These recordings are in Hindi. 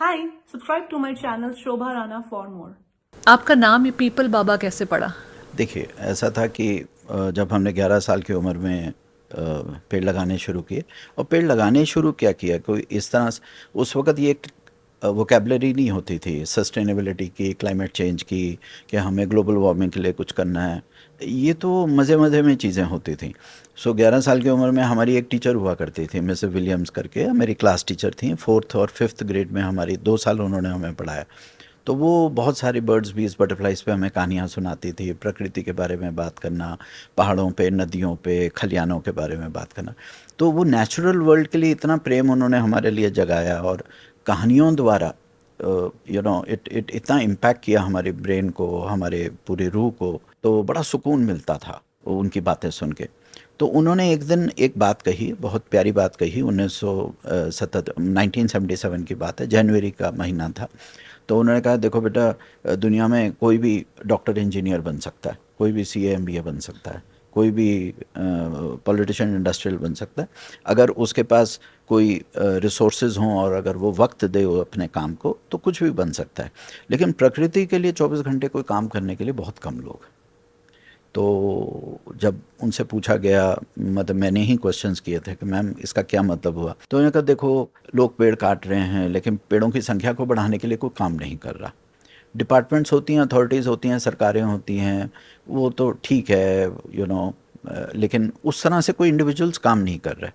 Hi, subscribe to my channel Shobha Rana for more. आपका नाम ये पीपल बाबा कैसे पड़ा? देखिए, ऐसा था कि जब हमने 11 साल की उम्र में पेड़ लगाने शुरू किए। और पेड़ लगाने शुरू क्या किया, कोई इस तरह से उस वक़्त ये एक वोकैबुलरी नहीं होती थी सस्टेनेबिलिटी की, क्लाइमेट चेंज की, कि हमें ग्लोबल वार्मिंग के लिए कुछ करना है। ये तो मज़े-मज़े में चीज़ें होती थी। 11 साल की उम्र में हमारी एक टीचर हुआ करती थी, मिसेस विलियम्स करके, मेरी क्लास टीचर थीं। 4th और 5th ग्रेड में हमारी 2 साल उन्होंने हमें पढ़ाया। तो वो बहुत सारी बर्ड्स बीज बटरफ्लाइज पे हमें कहानियाँ सुनाती थी, प्रकृति के बारे में बात करना, पहाड़ों पे, नदियों पे, खलियानों के बारे में बात करना। तो वो नेचुरल वर्ल्ड के लिए इतना प्रेम उन्होंने हमारे लिए जगाया, और कहानियों द्वारा इट इट इतना इम्पैक्ट किया हमारे ब्रेन को, हमारे पूरी रूह को। तो बड़ा सुकून मिलता था उनकी बातें सुन के। तो उन्होंने एक दिन एक बात कही, बहुत प्यारी बात कही। 1977 की बात है, जनवरी का महीना था। तो उन्होंने कहा, देखो बेटा, दुनिया में कोई भी डॉक्टर इंजीनियर बन सकता है, कोई भी सीए एमबीए बन सकता है, कोई भी पॉलिटिशियन इंडस्ट्रियल बन सकता है, अगर उसके पास कोई रिसोर्सेज हों और अगर वो वक्त दे वो अपने काम को, तो कुछ भी बन सकता है। लेकिन प्रकृति के लिए 24 घंटे कोई काम करने के लिए बहुत कम लोग हैं। तो जब उनसे पूछा गया, मतलब मैंने ही क्वेश्चंस किए थे कि मैम इसका क्या मतलब हुआ, तो उन्होंने कहा, देखो, लोग पेड़ काट रहे हैं लेकिन पेड़ों की संख्या को बढ़ाने के लिए कोई काम नहीं कर रहा। डिपार्टमेंट्स होती हैं, अथॉरिटीज़ होती हैं, सरकारें होती हैं, वो तो ठीक है, लेकिन उस तरह से कोई इंडिविजुअल्स काम नहीं कर रहे।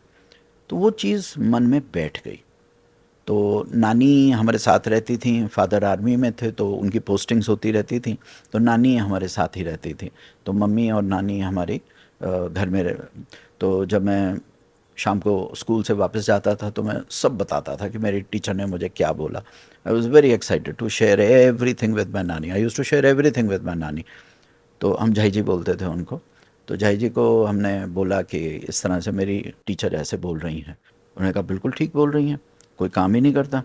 तो वो चीज़ मन में बैठ गई। तो नानी हमारे साथ रहती थी, फादर आर्मी में थे तो उनकी पोस्टिंग्स होती रहती थी, तो नानी हमारे साथ ही रहती थी। तो मम्मी और नानी हमारी घर में तो जब मैं शाम को स्कूल से वापस जाता था तो मैं सब बताता था कि मेरी टीचर ने मुझे क्या बोला। I was very excited to share everything with my nani. I use to share everything with my nani. तो हम झाई जी बोलते थे उनको। तो झाई जी को हमने बोला कि इस तरह से मेरी टीचर ऐसे बोल रही हैं। उन्होंने कहा, बिल्कुल ठीक बोल रही हैं, कोई काम ही नहीं करता,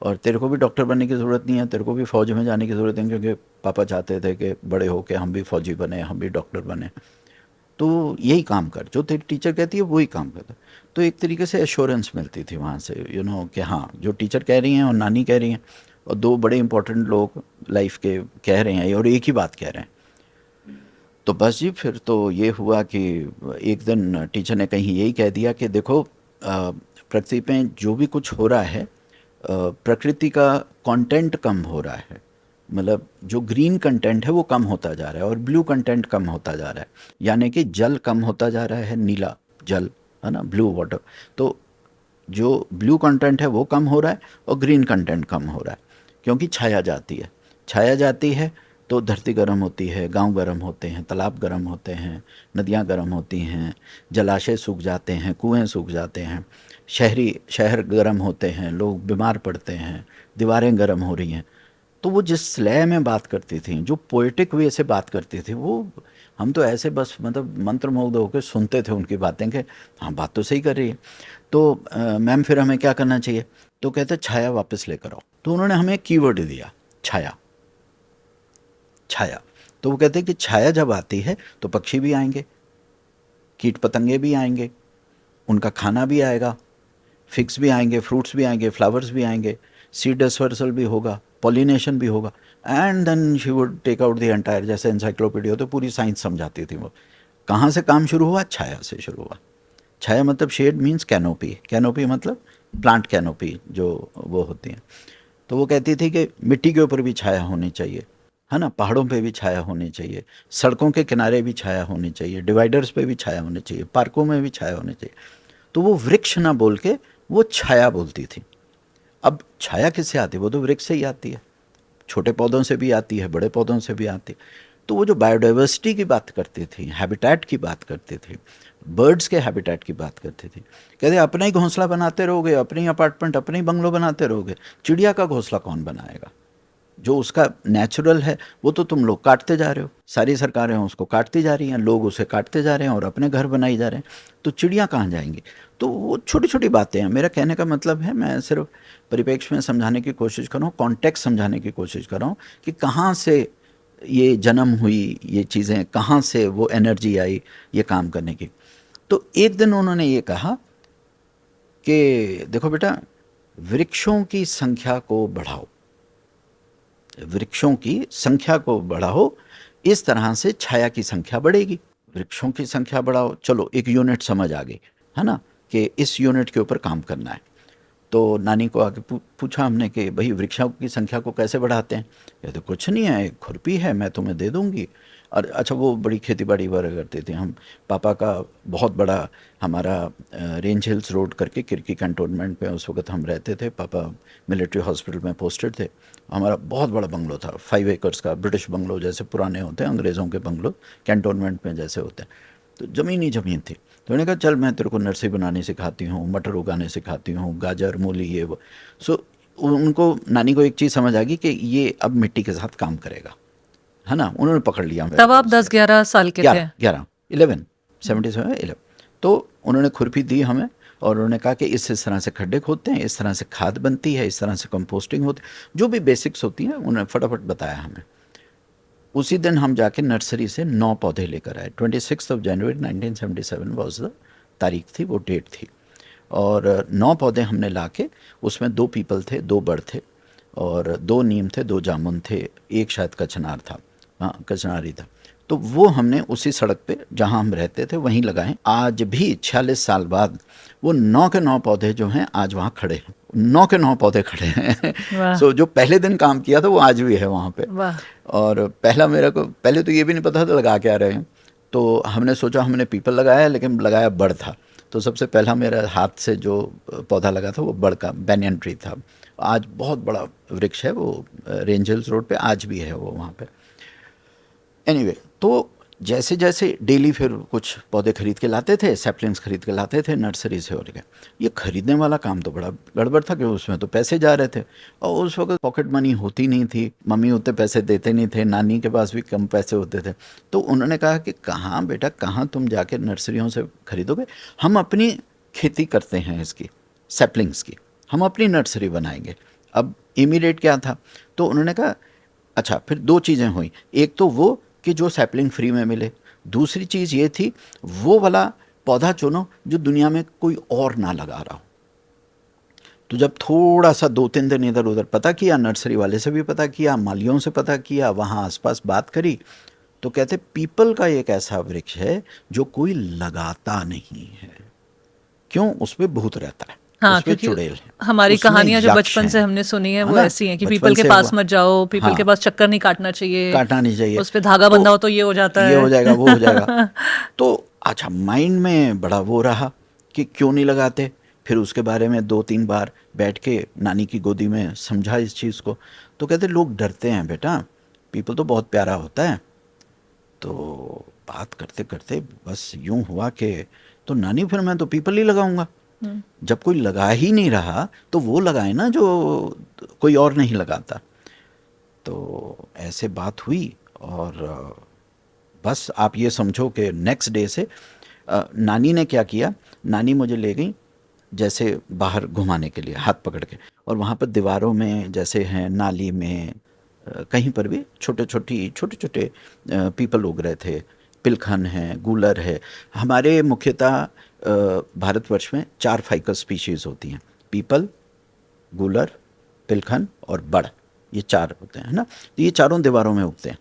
और तेरे को भी डॉक्टर बनने की ज़रूरत नहीं है, तेरे को भी फ़ौज में जाने की ज़रूरत नहीं, क्योंकि पापा चाहते थे कि बड़े हो के हम भी फ़ौजी बने, हम भी डॉक्टर बने। तो यही काम कर, जो तेरी टीचर कहती है वही काम कर। तो एक तरीके से एश्योरेंस मिलती थी वहाँ से, कि हाँ, जो टीचर कह रही हैं और नानी कह रही हैं, और दो बड़े इंपॉर्टेंट लोग लाइफ के कह रहे हैं और एक ही बात कह रहे हैं। तो बस जी, फिर तो ये हुआ कि एक दिन टीचर ने कहीं यही कह दिया कि देखो, पृथ्वी पे जो भी कुछ हो रहा है, प्रकृति का कंटेंट कम हो रहा है। मतलब जो ग्रीन कंटेंट है वो कम होता जा रहा है और ब्लू कंटेंट कम होता जा रहा है। यानी कि जल कम होता जा रहा है, नीला जल, है ना, ब्लू वाटर। तो जो ब्लू कंटेंट है वो कम हो रहा है और ग्रीन कंटेंट कम हो रहा है, क्योंकि छाया जाती है। छाया जाती है तो धरती गर्म होती है, गांव गर्म होते हैं, तालाब गर्म होते हैं, नदियां गर्म होती हैं, जलाशय सूख जाते हैं, कुएं सूख जाते हैं, शहर गर्म होते हैं, लोग बीमार पड़ते हैं, दीवारें गर्म हो रही हैं। तो वो जिस लय में बात करती थी, जो पोएटिक वे से बात करती थी, वो हम तो ऐसे बस मतलब मंत्रमुग्ध होकर सुनते थे उनकी बातें कि हाँ, बात तो सही कर रही है। तो मैम, फिर हमें क्या करना चाहिए? तो कहते, छाया वापस लेकर आओ। तो उन्होंने हमें एक कीवर्ड दिया, छाया। छाया। तो वो कहते कि छाया जब आती है तो पक्षी भी आएंगे, कीट पतंगे भी आएंगे, उनका खाना भी आएगा, फिक्स भी आएंगे, फ्रूट्स भी आएंगे, फ्लावर्स भी आएंगे, सीड डिस्पर्सल भी होगा, पॉलिनेशन भी होगा। And then she would take out the entire, जैसे एनसाइक्लोपीडिया, तो पूरी साइंस समझाती थी वो। कहाँ से काम शुरू हुआ? छाया से शुरू हुआ। छाया मतलब शेड मीन्स कैनोपी, कैनोपी मतलब प्लांट कैनोपी जो वो होती है। तो वो कहती थी कि मिट्टी के ऊपर भी छाया होनी चाहिए, है ना, पहाड़ों पे भी छाया होनी चाहिए, सड़कों के किनारे भी छाया होनी चाहिए, डिवाइडर्स पे भी छाया होनी चाहिए, पार्कों में भी छाया होनी चाहिए। तो वो वृक्ष ना बोल के वो छाया बोलती थी। अब छाया किससे आती है? वो तो वृक्ष से ही आती है, छोटे पौधों से भी आती है, बड़े पौधों से भी आती है। तो वो जो बायोडाइवर्सिटी की बात करती थी, हैबिटेट की बात करती थी, बर्ड्स के हैबिटेट की बात करती थी, कहते अपना ही घोंसला बनाते रहोगे, अपने ही अपार्टमेंट, अपने ही बंगलो बनाते रहोगे, चिड़िया का घोंसला कौन बनाएगा? जो उसका नेचुरल है वो तो तुम लोग काटते जा रहे हो। सारी सरकारें उसको काटती जा रही हैं, लोग उसे काटते जा रहे हैं और अपने घर बनाई जा रहे हैं, तो चिड़िया कहाँ जाएंगी? तो वो छोटी छोटी बातें हैं। मेरा कहने का मतलब है, मैं सिर्फ परिप्रेक्ष्य में समझाने की कोशिश कर रहा हूँ, कॉन्टेक्स्ट समझाने की कोशिश कर रहा हूँ कि कहाँ से ये जन्म हुई, ये चीज़ें कहाँ से वो एनर्जी आई ये काम करने की। तो एक दिन उन्होंने ये कहा कि देखो बेटा, वृक्षों की संख्या को बढ़ाओ, वृक्षों की संख्या को बढ़ाओ, इस तरह से छाया की संख्या बढ़ेगी। वृक्षों की संख्या बढ़ाओ, चलो एक यूनिट समझ आ गई है ना, कि इस यूनिट के ऊपर काम करना है। तो नानी को आके पूछा हमने कि भाई वृक्षों की संख्या को कैसे बढ़ाते हैं? कहते कुछ नहीं है, एक खुरपी है, मैं तुम्हें दे दूंगी। और अच्छा, वो बड़ी खेती बाड़ी वगैरह करते थे। हम पापा का बहुत बड़ा, हमारा रेंज हिल्स रोड करके किरकी कंटोनमेंट में उस वक्त हम रहते थे। पापा मिलिट्री हॉस्पिटल में पोस्टेड थे। हमारा बहुत बड़ा बंगलो था, 5 एकर्स का, ब्रिटिश बंगलो जैसे पुराने होते हैं, अंग्रेज़ों के बंगलो कैंटोनमेंट में जैसे होते हैं। तो ज़मीन ही ज़मीन थी। तो उन्होंने कहा चल मैं तेरे को नर्सरी बनानी सिखाती हूँ, मटर उगाने सिखाती हूँ, गाजर मूली ये वो। सो उनको, नानी को एक चीज़ समझ आ गई कि ये अब मिट्टी के साथ काम करेगा, है ना। उन्होंने पकड़ लिया। तब आप 10-11 साल के थे? 11 77 11। तो उन्होंने खुरपी दी हमें और उन्होंने कहा कि इस तरह से खड्डे खोदते हैं, इस तरह से खाद बनती है, इस तरह से कंपोस्टिंग होती है, जो भी बेसिक्स होती हैं उन्होंने फटाफट बताया हमें। उसी दिन हम जाके नर्सरी से 9 पौधे लेकर आए। 26 जनवरी 1977 वॉज द तारीख थी, वो डेट थी। और 9 पौधे हमने लाके, उसमें 2 पीपल थे, 2 बड़ थे, और 2 नीम थे, 2 जामुन थे, एक शायद कचनार था, हाँ कचनारी था। तो वो हमने उसी सड़क पे जहाँ हम रहते थे वहीं लगाए। आज भी 46 साल बाद वो 9 के 9 पौधे जो हैं आज वहाँ खड़े हैं, 9 के 9 पौधे खड़े हैं। सो जो पहले दिन काम किया था वो आज भी है वहाँ पे। और पहला मेरे को, पहले तो ये भी नहीं पता था लगा क्या रहे हैं। तो हमने सोचा हमने पीपल लगाया, लेकिन लगाया बड़ था। तो सबसे पहला मेरा हाथ से जो पौधा लगा था वो बड़ का बैनियन ट्री था। आज बहुत बड़ा वृक्ष है वो, रेंज हिल्स रोड पे आज भी है वो वहाँ पे। एनीवे, तो जैसे जैसे डेली फिर कुछ पौधे खरीद के लाते थे, सैपलिंग्स खरीद के लाते थे नर्सरी से। और क्या, ये खरीदने वाला काम तो बड़ा गड़बड़ था, क्योंकि उसमें तो पैसे जा रहे थे और उस वक्त पॉकेट मनी होती नहीं थी, मम्मी उतने पैसे देते नहीं थे, नानी के पास भी कम पैसे होते थे। तो उन्होंने कहा कि कहाँ बेटा, कहाँ तुम जाके नर्सरियों से खरीदोगे, हम अपनी खेती करते हैं इसकी, सैपलिंग्स की, हम अपनी नर्सरी बनाएंगे। अब इमीडिएट क्या था, तो उन्होंने कहा अच्छा, फिर 2 चीज़ें हुई। एक तो वो कि जो सैपलिंग फ्री में मिले, दूसरी चीज़ ये थी वो वाला पौधा चुनो जो दुनिया में कोई और ना लगा रहा हो। तो जब थोड़ा सा 2-3 दिन इधर उधर पता किया, नर्सरी वाले से भी पता किया, मालियों से पता किया, वहाँ आसपास बात करी, तो कहते पीपल का एक ऐसा वृक्ष है जो कोई लगाता नहीं है। क्यों? उस पर भूत रहता है, हाँ, उस पे चुड़ैल है, हमारी उसमें कहानियां जो यक्ष बचपन से हैं, हमने सुनी है वो ना? ऐसी हैं कि बचपन पीपल के से पास हुआ। मत जाओ, पीपल हाँ, के पास चक्कर नहीं काटना चाहिए, काटना नहीं चाहिए, उस पे धागा बंधा हो तो ये हो जाता ये है, हो जाएगा, वो हो जाएगा। तो अच्छा, माइंड में बड़ा वो रहा कि क्यों नहीं लगाते। फिर उसके बारे में 2-3 बार बैठ के नानी की गोदी में समझा इस चीज़ को। तो कहते लोग डरते हैं बेटा, पीपल तो बहुत प्यारा होता है। तो बात करते करते बस यूं हुआ कि तो नानी फिर मैं तो पीपल ही लगाऊंगा। जब कोई लगा ही नहीं रहा तो वो लगाए ना जो कोई और नहीं लगाता। तो ऐसे बात हुई और बस आप ये समझो कि नेक्स्ट डे से नानी ने क्या किया, नानी मुझे ले गई जैसे बाहर घुमाने के लिए हाथ पकड़ के, और वहाँ पर दीवारों में जैसे हैं, नाली में, कहीं पर भी छोटे छोटे पीपल उग रहे थे, पिलखन है, गूलर है। हमारे मुख्यतः भारतवर्ष में 4 फाइकस स्पीशीज़ होती हैं, पीपल, गूलर, पिलखन और बड़, ये 4 होते हैं, है ना। तो ये चारों दीवारों में उगते हैं।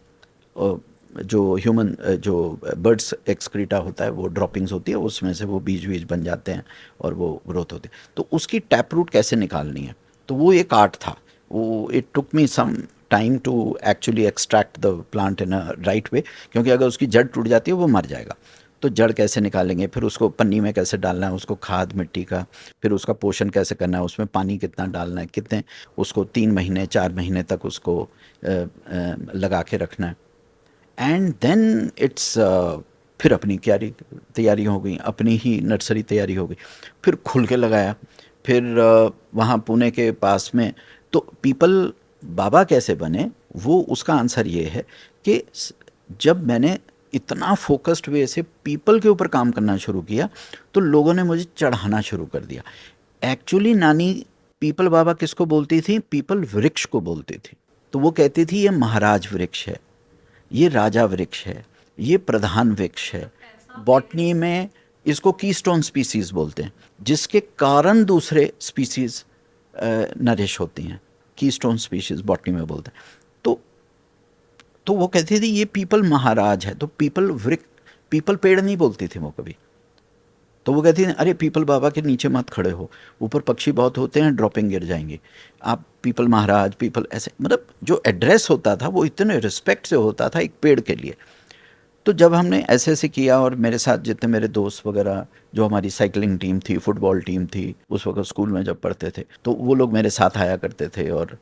और जो ह्यूमन जो बर्ड्स एक्सक्रीटा होता है वो ड्रॉपिंग्स होती है, उसमें से वो बीज बन जाते हैं और वो ग्रोथ होती है। तो उसकी टैप रूट कैसे निकालनी है, तो वो एक आर्ट था। वो it took me some time to actually extract the plant in a right way, क्योंकि अगर उसकी जड़ टूट जाती है वो मर जाएगा। तो जड़ कैसे निकालेंगे, फिर उसको पन्नी में कैसे डालना है, उसको खाद मिट्टी का, फिर उसका पोषण कैसे करना है, उसमें पानी कितना डालना है, कितने, उसको 3 महीने 4 महीने तक उसको लगा के रखना है। एंड देन इट्स फिर अपनी तैयारी हो गई, अपनी ही नर्सरी तैयारी हो गई, फिर खुल के लगाया। फिर वहाँ पुणे के पास में, तो पीपल बाबा कैसे बने, वो उसका आंसर ये है कि जब मैंने इतना फोकस्ड वे से पीपल के ऊपर काम करना शुरू किया तो लोगों ने मुझे चढ़ाना शुरू कर दिया। एक्चुअली नानी पीपल बाबा किसको बोलती थी, पीपल वृक्ष को बोलती थी। तो वो कहती थी ये महाराज वृक्ष है, ये राजा वृक्ष है, ये प्रधान वृक्ष है। बॉटनी में इसको कीस्टोन स्पीसीज बोलते हैं, जिसके कारण दूसरे स्पीसीज नरिश होती हैं, कीस्टोन स्पीशीज बॉटनी में बोलते हैं। तो वो कहती थी ये पीपल महाराज है, तो पीपल पेड़ नहीं बोलती थी वो कभी। तो वो कहती थी अरे पीपल बाबा के नीचे मत खड़े हो, ऊपर पक्षी बहुत होते हैं, ड्रॉपिंग गिर जाएंगे, आप पीपल महाराज, पीपल ऐसे, मतलब जो एड्रेस होता था वो इतने रिस्पेक्ट से होता था एक पेड़ के लिए। तो जब हमने ऐसे किया, और मेरे साथ जितने मेरे दोस्त वगैरह, जो हमारी साइकिलिंग टीम थी, फुटबॉल टीम थी, उस वक्त स्कूल में जब पढ़ते थे, तो वो लोग मेरे साथ आया करते थे और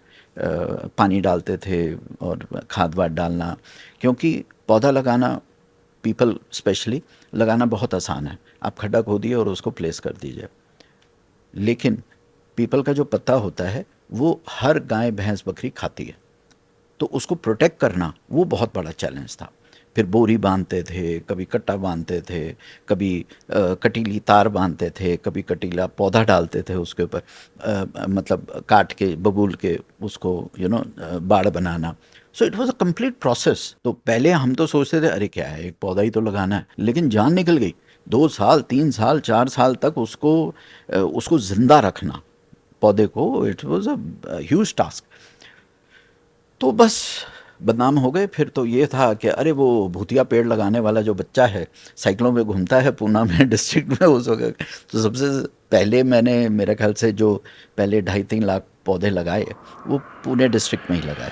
पानी डालते थे और खाद वाद डालना, क्योंकि पौधा लगाना, पीपल स्पेशली लगाना बहुत आसान है, आप खड्डा खोदिए और उसको प्लेस कर दीजिए। लेकिन पीपल का जो पत्ता होता है वो हर गाय भैंस बकरी खाती है, तो उसको प्रोटेक्ट करना वो बहुत बड़ा चैलेंज था। फिर बोरी बांधते थे, कभी कट्टा बांधते थे, कभी कटीली तार बांधते थे, कभी कटीला पौधा डालते थे उसके ऊपर, मतलब काट के बबूल के उसको बाड़ बनाना। So it was a complete process. तो पहले हम तो सोचते थे अरे क्या है, एक पौधा ही तो लगाना है, लेकिन जान निकल गई। 2 साल 3 साल 4 साल तक उसको जिंदा रखना पौधे को, it was a huge task. तो बस बदनाम हो गए। फिर तो ये था कि अरे वो भूतिया पेड़ लगाने वाला जो बच्चा है, साइकिलों में घूमता है पूना में डिस्ट्रिक्ट में, उस वक्त तो सबसे पहले मैंने, मेरे ख्याल से जो पहले 2.5-3 लाख पौधे लगाए वो पुणे डिस्ट्रिक्ट में ही लगाए।